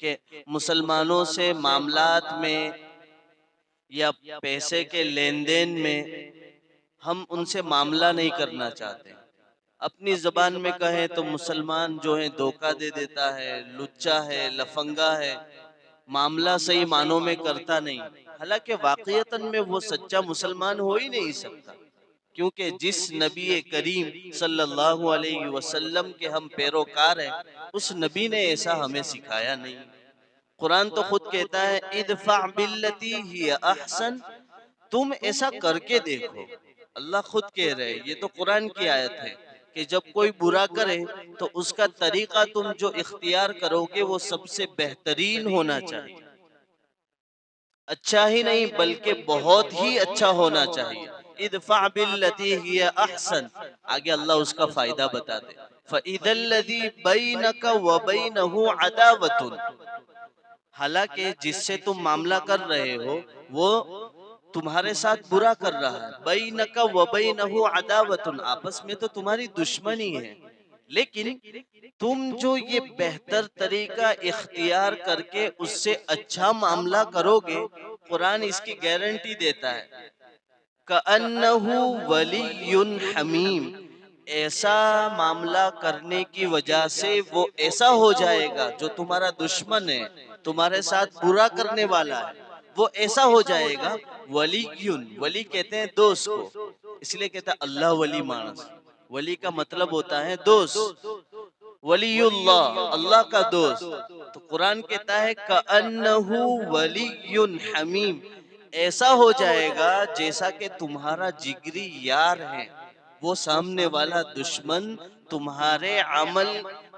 کہ مسلمانوں سے معاملات میں یا پیسے کے لین دین میں ہم ان سے معاملہ نہیں کرنا چاہتے. اپنی زبان میں کہیں تو مسلمان جو ہے دھوکہ دے دیتا ہے، لچا ہے، لفنگا ہے، معاملہ صحیح معنوں میں کرتا نہیں. حالانکہ واقعتاً میں وہ سچا مسلمان ہو ہی نہیں سکتا، کیونکہ جس نبی کریم صلی اللہ علیہ وسلم کے ہم پیروکار ہیں، اس نبی نے ایسا ہمیں سکھایا نہیں. قرآن تو خود کہتا ہے ادفع باللتی ہی احسن، تم ایسا کر کے دیکھو. اللہ خود کہہ رہے، یہ تو قرآن کی آیت ہے کہ جب کوئی برا کرے تو اس کا طریقہ تم جو اختیار کرو گے وہ سب سے بہترین ہونا چاہیے. اچھا ہی نہیں بلکہ بہت ہی اچھا ہونا چاہیے. ادفع باللتی ہی احسن، آگے اللہ اس کا فائدہ بتاتے. فَإِذَا الَّذِي بَيْنَكَ وَبَيْنَهُ عَدَاوَةٌ، حالانکہ جس سے تم معاملہ کر رہے ہو وہ تمہارے ساتھ برا کر رہا ہے. بَيْنَكَ وَبَيْنَهُ عَدَاوَةٌ، آپس میں تو تمہاری دشمنی ہے، لیکن تم جو یہ بہتر طریقہ اختیار کر کے اس سے اچھا معاملہ کرو گے، قرآن اس کی گارنٹی دیتا ہے کَأَنَّهُ وَلِيٌّ حَمِيمٌ، ایسا معاملہ کرنے کی وجہ سے وہ ایسا ہو جائے گا جو تمہارا دشمن ہے، تمہارے ساتھ برا کرنے والا ہے، وہ ایسا ہو جائے گا. ولیٌ، ولی کہتے ہیں دوست کو، اس لیے کہتا ہے اللہ ولی مانس. ولی کا مطلب ہوتا ہے دوست. ولی اللہ، اللہ کا دوست. تو قرآن کہتا ہے کَأَنَّهُ وَلِيٌّ حَمِيمٌ، ایسا ہو جائے گا جیسا کہ تمہارا جگری یار ہے، وہ سامنے والا دشمن تمہارے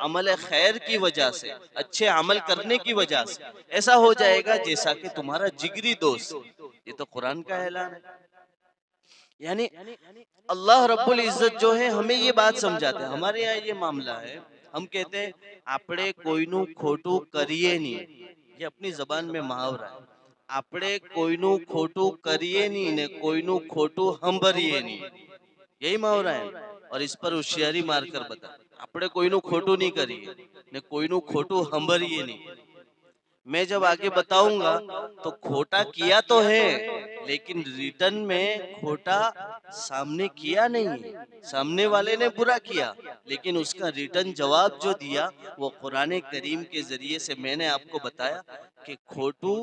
عمل خیر کی وجہ سے، اچھے عمل کرنے کی وجہ سے ایسا ہو جائے گا جیسا کہ تمہارا جگری دوست. یہ تو قرآن کا اعلان ہے. یعنی اللہ رب العزت جو ہے ہمیں یہ بات سمجھاتے ہیں. ہمارے یہاں یہ معاملہ ہے، ہم کہتے ہیں اپنے کوئی نو کھوٹو کریے نہیں، یہ اپنی زبان میں محاورہ ہے. اپنے کوئی نو کھوٹو کریے نہیں نے کوئی نو کھوٹو ہمبریے نہیں، یہی محاورہ ہے. اور اس پر ہوشیاری مار کر بتا، اپنے کوئی نو کھوٹو نہیں کریے نے کوئی نو کھوٹو ہمبریے نہیں. میں جب آگے بتاؤں گا تو کھوٹا کیا تو ہے لیکن ریٹرن میں کھوٹا سامنے کیا نہیں ہے. سامنے والے نے برا کیا لیکن اس کا ریٹرن جواب جو دیا وہ قرآن کریم کے ذریعے سے میں نے آپ کو بتایا کہ کھوٹو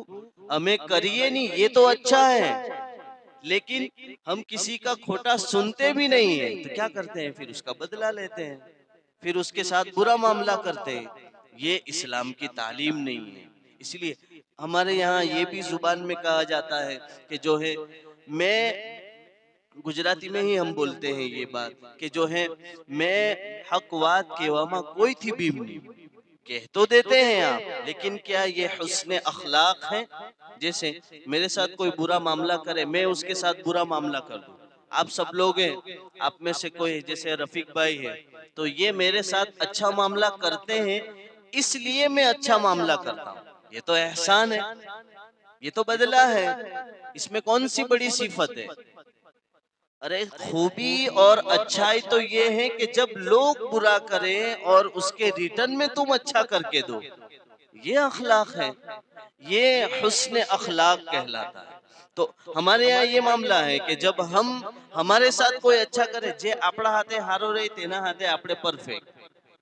ہمیں کریے نہیں، یہ تو اچھا ہے، لیکن ہم کسی کا کھوٹا سنتے بھی نہیں ہیں تو کیا کرتے ہیں، پھر اس کا بدلہ لیتے ہیں، پھر اس کے ساتھ برا معاملہ کرتے ہیں. یہ اسلام کی تعلیم نہیں ہے. اس لیے ہمارے یہاں یہ بھی زبان میں کہا جاتا ہے کہ جو ہے، میں گجراتی میں ہی ہم بولتے ہیں یہ بات کہ جو ہے میں حق وات کہواما کوئی تھی بیمنی، کہہ تو دیتے ہیں آپ لیکن کیا یہ حسن اخلاق ہے؟ جیسے میرے ساتھ کوئی برا معاملہ کرے، میں اس کے ساتھ برا معاملہ کر دوں. آپ سب لوگ ہیں، آپ میں سے کوئی جیسے رفیق بھائی ہے تو یہ میرے ساتھ اچھا معاملہ کرتے ہیں اس لیے میں اچھا معاملہ کرتا ہوں. یہ تو احسان ہے، یہ تو بدلہ ہے، اس میں کون سی بڑی صفت ہے؟ ارے خوبی اور اچھائی تو یہ ہے کہ جب لوگ برا کریں اور اس کے ریٹرن میں تم اچھا کر کے دو، یہ اخلاق ہے، یہ حسن اخلاق کہلاتا ہے. تو ہمارے یہاں یہ معاملہ ہے کہ جب ہمارے ساتھ کوئی اچھا کرے، جے اپنا ہاتھے ہارو رہی تینا ہاتھے اپنے پرفیکٹ،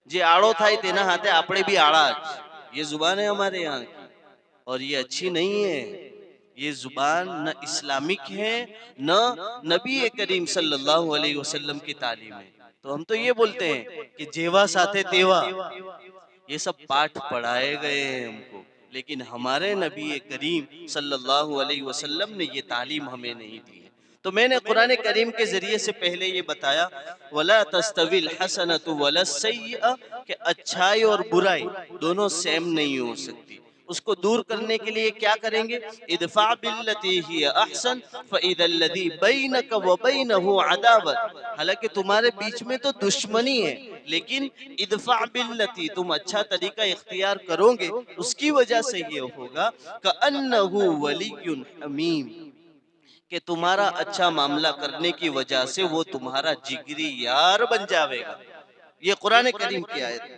جے آڑو تھائی تینا ہاتھے اپنے بھی آڑا. یہ زبان ہے ہمارے یہاں کی اور یہ اچھی نہیں ہے. یہ زبان نہ اسلامک ہے نہ نبی کریم صلی اللہ علیہ وسلم کی تعلیم ہے. تو ہم تو یہ بولتے ہیں کہ جیوا ساتھے تیوا، یہ سب پاٹھ پڑھائے گئے ہیں ہم کو، لیکن ہمارے نبی کریم صلی اللہ علیہ وسلم نے یہ تعلیم ہمیں نہیں دی ہے. تو میں نے قرآن کریم کے ذریعے سے پہلے یہ بتایا وَلَا تَسْتَوِي الْحَسَنَةُ وَلَا السَّيِّئَةُ کہ اچھائی اور برائی دونوں سیم نہیں ہو سکتی. اس کو دور کرنے کے لیے کیا کریں گے؟ ادفع باللتی ہی احسن فاذا الذی بینک وبینہ عداوۃ، حالانکہ تمہارے بیچ میں تو دشمنی ہے لیکن ادفع باللتی، تم اچھا طریقہ اختیار کرو گے اس کی وجہ سے یہ ہوگا کأنہ ولی حمیم، کہ تمہارا اچھا معاملہ کرنے کی وجہ سے وہ تمہارا جگری یار بن جاوے گا. یہ قرآن کریم کی آیت ہے.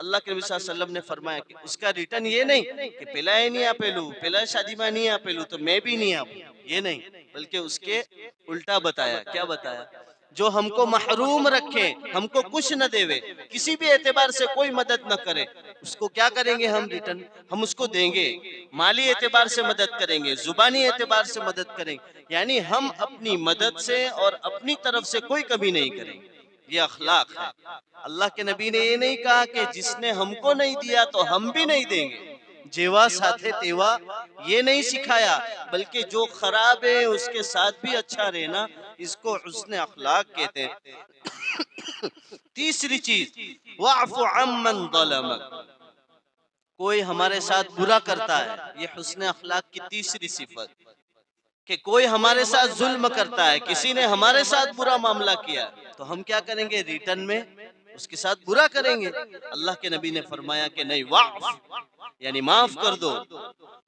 اللہ کے نبی صلی اللہ علیہ وسلم نے فرمایا کہ اس کا ریٹرن یہ نہیں کہ پہلا ہے نہیں آپیلو، پہلا شادی میں نہیں آپیلو تو میں بھی نہیں آپوں، یہ نہیں، بلکہ اس کے الٹا بتایا. کیا بتایا؟ جو ہم کو محروم رکھے، ہم کو کچھ نہ دے، کسی بھی اعتبار سے کوئی مدد نہ کرے، اس کو کیا کریں گے ہم ریٹرن؟ ہم اس کو دیں گے، مالی اعتبار سے مدد کریں گے، زبانی اعتبار سے مدد کریں گے، یعنی ہم اپنی مدد سے اور اپنی طرف سے کوئی کمی نہیں کریں گے. یہ اخلاق ہے. اللہ کے نبی نے یہ نہیں کہا کہ جس نے ہم کو نہیں دیا تو ہم بھی نہیں دیں گے، جیوا ساتھے تیوا، یہ نہیں سکھایا، بلکہ جو خراب ہے اس کے ساتھ بھی اچھا رہنا، اس کو حسن اخلاق کہتے ہیں. تیسری چیز، وَاعْفُ عَمَّنْ ظَلَمَكَ، کوئی ہمارے ساتھ برا کرتا ہے، یہ حسن اخلاق کی تیسری صفت، کہ کوئی ہمارے ساتھ ظلم کرتا ہے، کسی نے ہمارے ساتھ برا معاملہ کیا تو ہم کیا کریں گے؟ ریٹرن میں اس کے ساتھ برا کریں گے. اللہ کے نبی نے فرمایا کہ نہیں، وعف یعنی معاف کر دو،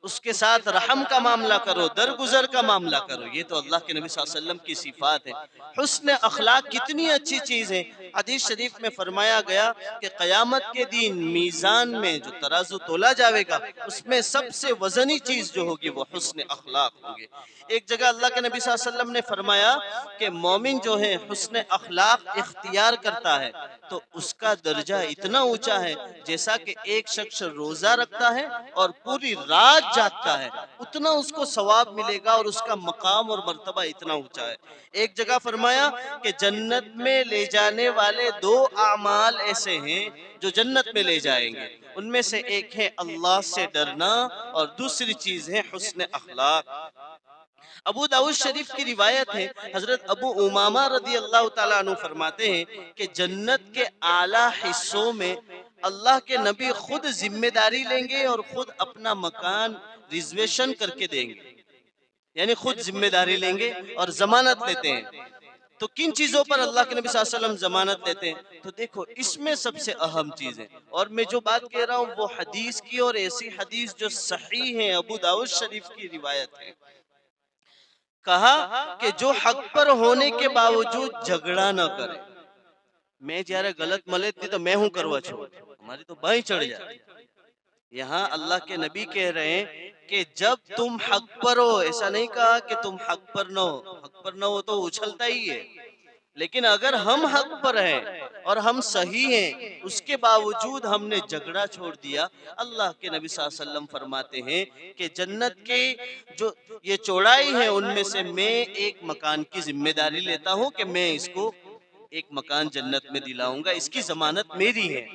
اس کے ساتھ رحم کا معاملہ کرو، درگزر کا معاملہ کرو. یہ تو اللہ کے نبی صلی اللہ علیہ وسلم کی صفات ہے. حسن اخلاق کتنی اچھی چیز ہے. حدیث شریف میں فرمایا گیا کہ قیامت کے دن میزان میں جو ترازو تولا جاوے گا، اس میں سب سے وزنی چیز جو ہوگی وہ حسن اخلاق ہوگی. ایک جگہ اللہ کے نبی صلی اللہ علیہ وسلم نے فرمایا کہ مومن جو ہے حسن اخلاق اختیار کرتا ہے تو اس کا درجہ اتنا اونچا ہے جیسا کہ ایک شخص روزہ رکھتا ہے اور پوری رات جاگتا ہے، اتنا اس کو ثواب ملے گا اور اس کا مقام اور مرتبہ اتنا اونچا ہے. ایک جگہ فرمایا کہ جنت میں لے جانے والے 2 اعمال ایسے ہیں جو جنت میں لے جائیں گے، ان میں سے ایک ہے اللہ سے ڈرنا اور دوسری چیز ہے حسن اخلاق. ابو داؤد شریف کی روایت ہے، حضرت ابو امامہ رضی اللہ تعالیٰ عنہ فرماتے ہیں کہ جنت کے اعلیٰ حصوں میں اللہ کے نبی خود ذمہ داری لیں گے اور خود اپنا مکان ریزرویشن کر کے دیں گے، یعنی خود ذمہ داری لیں گے اور ضمانت لیتے ہیں. تو کن چیزوں پر اللہ کے نبی صلی اللہ علیہ وسلم ضمانت لیتے ہیں؟ تو دیکھو اس میں سب سے اہم چیز ہے، اور میں جو بات کہہ رہا ہوں وہ حدیث کی، اور ایسی حدیث جو صحیح ہے، ابو داؤد شریف کی روایت ہے. کہا کہ جو حق پر ہونے کے باوجود جھگڑا نہ کرے. میں جارے غلط ملت تھی تو میں ہوں کروا چھوڑ، ہماری تو بائیں چڑھ جاتی. یہاں اللہ کے نبی کہہ رہے ہیں کہ جب تم حق پر ہو، ایسا نہیں کہا کہ تم حق پر نہ ہو، حق پر نہ ہو تو اچھلتا ہی ہے، لیکن اگر ہم حق پر ہیں اور ہم صحیح ہیں، اس کے باوجود ہم نے جھگڑا چھوڑ دیا، اللہ کے نبی صلی اللہ علیہ وسلم فرماتے ہیں کہ جنت کے جو یہ چوڑائی ہے ان میں سے میں ایک مکان کی ذمہ داری لیتا ہوں کہ میں اس کو ایک مکان جنت میں دلاؤں گا، اس کی ضمانت میری ہے.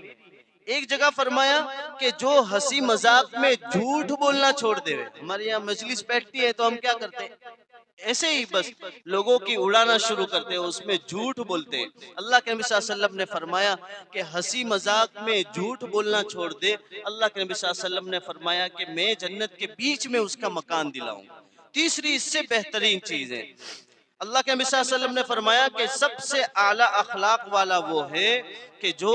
ایک جگہ فرمایا کہ جو ہنسی مذاق میں جھوٹ بولنا چھوڑ دے. ہمارے یہاں مجلس بیٹھتی ہے تو ہم کیا کرتے ہیں؟ ایسے ہی بس لوگوں کی اڑانا شروع کرتے ہیں، اس میں جھوٹ بولتے ہیں. اللہ کے نبی صلی اللہ علیہ وسلم نے فرمایا کہ ہنسی مذاق میں جھوٹ بولنا چھوڑ دے. اللہ کے نبی صلی اللہ علیہ وسلم نے فرمایا کہ میں جنت کے بیچ میں اس کا مکان دلاؤں. تیسری اس سے بہترین چیز ہے، اللہ کے نبی صلی اللہ علیہ وسلم نے فرمایا کہ سب سے اعلیٰ اخلاق والا وہ ہے کہ جو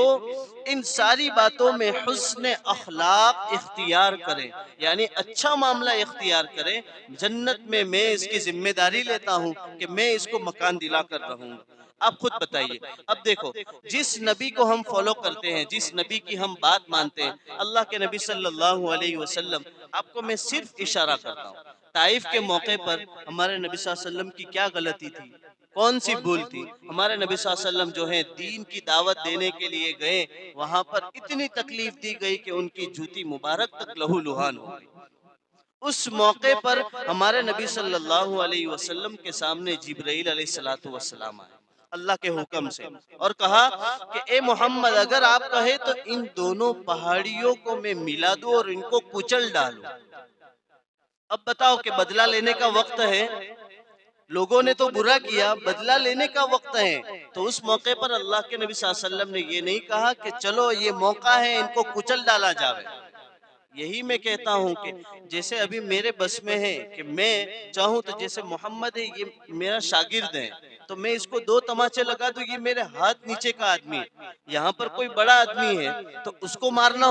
ان ساری باتوں میں حسن اخلاق اختیار کرے، یعنی اچھا معاملہ اختیار کرے. جنت میں میں اس کی ذمہ داری لیتا ہوں کہ میں اس کو مکان دلا کر رہوں گا. آپ خود بتائیے. اب دیکھو جس نبی کو ہم فالو کرتے ہیں، جس نبی کی ہم بات مانتے ہیں، اللہ کے نبی صلی اللہ علیہ وسلم، آپ کو میں صرف اشارہ کرتا ہوں. طائف کے موقع پر ہمارے نبی صلی اللہ علیہ وسلم کی کیا غلطی تھی، کون سی بھول تھی؟ ہمارے نبی صلی اللہ علیہ وسلم جو ہیں دین کی دعوت دینے کے لیے گئے، وہاں پر اتنی تکلیف دی گئی کہ ان کی جوتی مبارک تک لہو لہان ہو گئی. اس موقع پر ہمارے نبی صلی اللہ علیہ وسلم کے سامنے جبرائیل علیہ السلام آئے اللہ کے حکم سے اور کہا کہ اے محمد، اگر آپ کہیں تو ان دونوں پہاڑیوں کو میں ملا دوں اور ان کو کچل ڈالوں. اب بتاؤ کہ بدلہ لینے کا وقت ہے، لوگوں نے تو برا کیا، بدلہ لینے کا وقت ہے. تو اس موقع پر اللہ کے نبی صلی اللہ علیہ وسلم نے یہ نہیں کہا کہ چلو یہ موقع ہے ان کو کچل ڈالا جاوے. یہی میں کہتا ہوں کہ جیسے ابھی میرے بس میں ہے کہ میں چاہوں تو جیسے محمد ہے، یہ میرا شاگرد ہے، تو میں اس کو 2 تماچے لگا دوں، یہ میرے ہاتھ نیچے کا آدمی ہے. یہاں پر کوئی بڑا آدمی ہے تو اس کو مارنا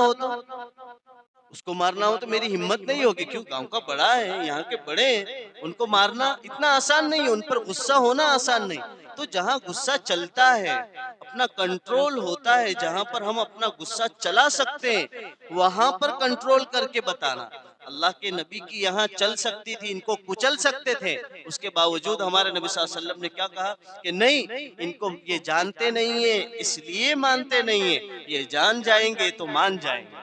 ہو تو میری ہمت نہیں ہوگی، کیوں؟ گاؤں کا بڑا ہے، یہاں کے بڑے ہیں، ان کو مارنا اتنا آسان نہیں ہے، ان پر غصہ ہونا آسان نہیں. تو جہاں غصہ چلتا ہے اپنا کنٹرول ہوتا ہے، جہاں پر ہم اپنا غصہ چلا سکتے ہیں وہاں پر کنٹرول کر کے بتانا۔ اللہ کے نبی کی یہاں چل سکتی تھی، ان کو کچل سکتے تھے، اس کے باوجود ہمارے نبی صلی اللہ علیہ وسلم نے کیا کہا کہ نہیں، ان کو یہ جانتے نہیں ہیں اس لیے مانتے نہیں ہیں، یہ جان جائیں گے تو مان جائیں گے۔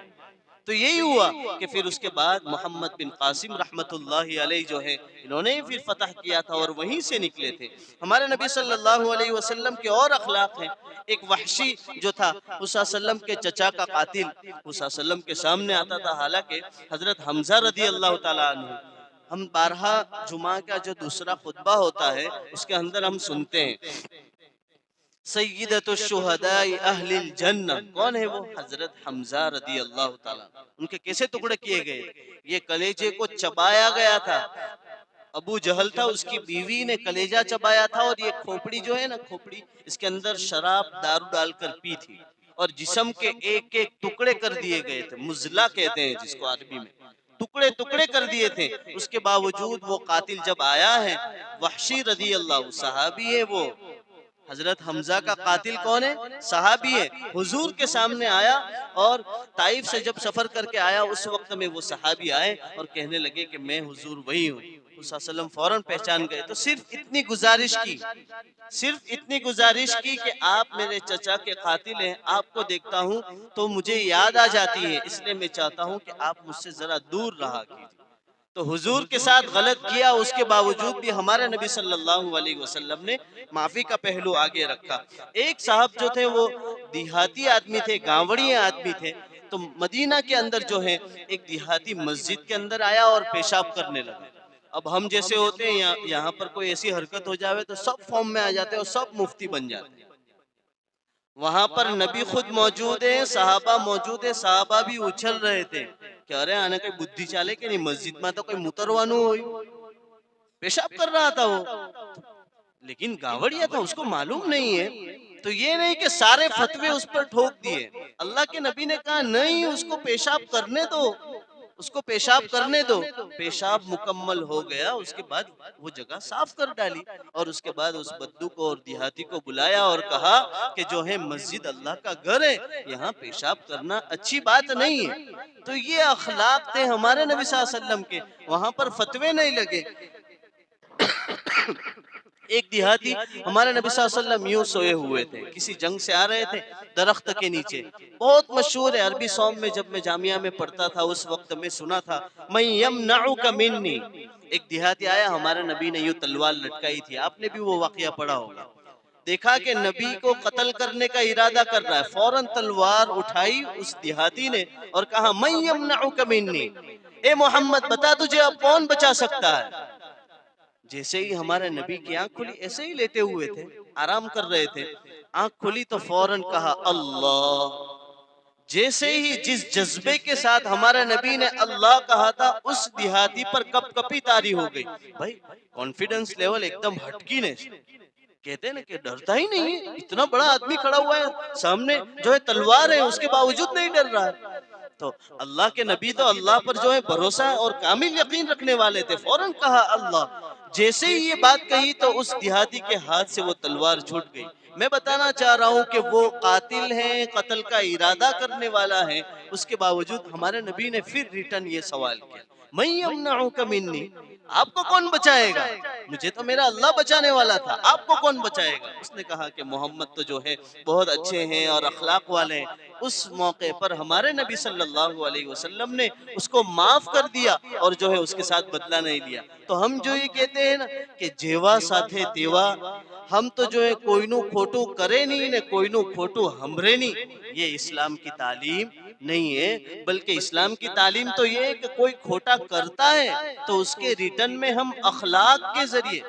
تو یہی ہوا کہ پھر اس کے بعد محمد بن قاسم رحمت اللہ علیہ جو ہے انہوں نے پھر فتح کیا تھا اور وہیں سے نکلے تھے۔ ہمارے نبی صلی اللہ علیہ وسلم کے اور اخلاق ہیں۔ ایک وحشی جو تھا اس صلی اللہ علیہ وسلم کے چچا کا قاتل، اس صلی اللہ علیہ وسلم کے سامنے آتا تھا، حالانکہ حضرت حمزہ رضی اللہ تعالیٰ عنہ، ہم بارہا جمعہ کا جو دوسرا خطبہ ہوتا ہے اس کے اندر ہم سنتے ہیں سیدۃ الشہداء اہل الجنہ، کون ہے وہ؟ حضرت حمزہ رضی اللہ تعالیٰ، ان کے کیسے ٹکڑے کیے گئے؟ یہ کلیجے کو چبایا گیا تھا، ابو جہل تھا، اس کی بیوی نے کلیجہ چبایا تھا، اور یہ کھوپڑی جو ہے نا، کھوپڑی، اس کے اندر شراب دارو ڈال کر پی تھی، اور جسم کے ایک ایک ٹکڑے کر دیے گئے تھے، مزلہ کہتے ہیں جس کو عربی میں، ٹکڑے ٹکڑے کر دیے تھے۔ اس کے باوجود وہ قاتل جب آیا ہے، وحشی رضی اللہ، صحابی ہے وہ، حضرت حمزہ کا قاتل کون ہے؟ صحابی ہے، حضور کے سامنے آیا، اور طائف سے جب سفر کر کے آیا اس وقت میں وہ صحابی آئے اور کہنے لگے کہ میں حضور وہی ہوں۔ حضور صلی اللہ علیہ وسلم فوراً پہچان گئے، تو صرف اتنی گزارش کی کہ آپ میرے چچا کے قاتل ہیں، آپ کو دیکھتا ہوں تو مجھے یاد آ جاتی ہے، اس لیے میں چاہتا ہوں کہ آپ مجھ سے ذرا دور رہا کیجیے۔ تو حضور کے ساتھ غلط کیا، اس کے باوجود بھی ہمارے نبی صلی اللہ علیہ وسلم نے معافی کا پہلو آگے رکھا۔ ایک صاحب جو تھے وہ دیہاتی آدمی تھے، گاوڑی آدمی تھے، تو مدینہ کے اندر جو ہے ایک دیہاتی مسجد کے اندر آیا اور پیشاب کرنے لگا۔ اب ہم جیسے ہوتے ہیں یہاں پر کوئی ایسی حرکت ہو جاوے تو سب فارم میں آ جاتے ہیں اور سب مفتی بن جاتے ہیں۔ وہاں پر نبی خود موجود ہیں، صحابہ موجود ہیں، صحابہ بھی اچھل رہے تھے کہ ارے آنے کوئی بدھی چالے کہ نہیں، مسجد میں تو کوئی متروانو ہوئی، پیشاب کر رہا تھا وہ، لیکن گاوڑیا تھا، اس کو معلوم نہیں ہے۔ تو یہ نہیں کہ سارے فتوے اس پر ٹھوک دیے، اللہ کے نبی نے کہا نہیں، اس کو پیشاب کرنے دو، اس کو پیشاب کرنے دو۔ پیشاب مکمل ہو گیا، اس کے بعد وہ جگہ صاف کر ڈالی، اور اس کے بعد اس بدو کو اور دیہاتی کو بلایا اور کہا کہ جو ہے مسجد اللہ کا گھر ہے، یہاں پیشاب کرنا اچھی بات نہیں ہے۔ تو یہ اخلاق تھے ہمارے نبی صلی اللہ علیہ وسلم کے، وہاں پر فتوے نہیں لگے۔ ایک دیہاتی ہمارے نبی صلی اللہ علیہ وسلم یوں سوئے ہوئے تھے، کسی جنگ سے آ رہے تھے، درخت کے نیچے، بہت مشہور ہے عربی سوم میں، جب میں جامعہ میں پڑھتا تھا اس وقت میں سنا تھا، من یمنعک منی۔ ایک دیہاتی آیا، ہمارے نبی نے یوں تلوار لٹکائی تھی، آپ نے بھی وہ واقعہ پڑھا ہوگا، دیکھا کہ نبی کو قتل کرنے کا ارادہ کر رہا ہے، فوراً تلوار اٹھائی اس دیہاتی نے اور کہا من یمنعک منی، اے محمد بتا تجھے اب کون بچا سکتا ہے؟ جیسے ہی ہمارے نبی کی آنکھ کھلی، ایسے ہی لیٹے ہوئے تھے، آرام کر رہے تھے، آنکھ کھلی تو فوراً کہا اللہ۔ جیسے ہی جس جذبے کے ساتھ ہمارے نبی نے اللہ کہا تھا، اس دیہاتی پر کپ کپی طاری ہو گئی۔ بھائی کانفیڈنس لیول ایک دم ہٹکی نے، کہتے ہیں نا کہ ڈرتا ہی نہیں ہے، اتنا بڑا آدمی کھڑا ہوا ہے سامنے، جو ہے تلوار ہے، اس کے باوجود نہیں ڈر رہا ہے۔ تو اللہ کے نبی تو اللہ پر جو ہے بھروسہ اور کامل یقین رکھنے والے تھے، فوراً کہا اللہ۔ جیسے ہی یہ بات کہی تو اس دیہاتی کے ہاتھ سے وہ تلوار چھوٹ گئی۔ میں بتانا چاہ رہا ہوں کہ وہ قاتل ہیں، قتل کا ارادہ کرنے والا ہے، اس کے باوجود ہمارے نبی نے پھر ریٹرن یہ سوال کیا، من یمنعک منی، آپ کو کون بچائے گا؟ مجھے تو میرا اللہ بچانے والا تھا، آپ کو کون بچائے گا؟ اس نے کہا کہ محمد تو جو ہے بہت اچھے ہیں اور اخلاق والے ہیں۔ اس موقع پر ہمارے نبی صلی اللہ علیہ وسلم نے اس کو معاف کر دیا اور جو ہے اس کے ساتھ بدلہ نہیں لیا۔ تو ہم جو یہ کہتے ہیں نا کہ جیوا ساتھے تیوا، ہم تو جو ہے کوئی نو کھوٹو کرے نہیں نے کوئی نو کھوٹو ہمرے نہیں، یہ اسلام کی تعلیم نہیں ہے، بلکہ اسلام کی تعلیم تو یہ ہے کہ کوئی کھوٹا کرتا ہے تو اس کے ریٹرن میں ہم اخلاق کے ذریعے،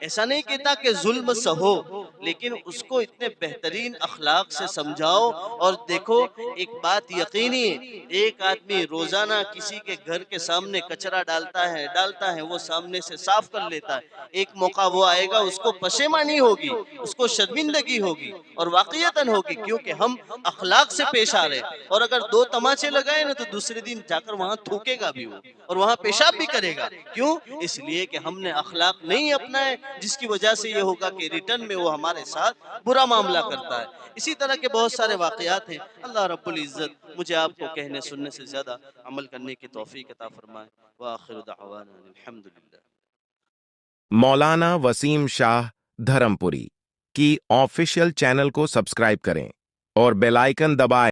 ایسا نہیں کہتا کہ ظلم سہو، لیکن اس کو اتنے بہترین اخلاق سے سمجھاؤ۔ اور دیکھو ایک بات یقینی ہے، ایک آدمی روزانہ کسی کے گھر کے سامنے کچرا ڈالتا ہے، وہ سامنے سے صاف کر لیتا ہے، ایک موقع وہ آئے گا اس کو پشیمانی ہوگی، اس کو شرمندگی ہوگی، اور واقعیتاً ہوگی، کیونکہ ہم اخلاق سے پیش آ رہے ہیں۔ اور اگر دو تماچے لگائے نا تو دوسرے دن جا کر وہاں تھوکے گا بھی وہ، اور وہاں پیشاب بھی کرے گا، کیوں؟ اس لیے کہ ہم نے اخلاق نہیں اپنائے، جس کی وجہ سے یہ ہوگا کہ ریٹرن میں وہ ہمارے ساتھ برا معاملہ کرتا ہے. اسی طرح کے بہت سارے واقعات ہیں. اللہ رب العزت مجھے آپ کو کہنے سننے سے زیادہ عمل کرنے کی توفیق عطا فرمائے. وآخر دعوانا الحمدللہ. مولانا وسیم شاہ دھرم پوری کی آفیشیل چینل کو سبسکرائب کریں اور بیل آئیکن دبائیں.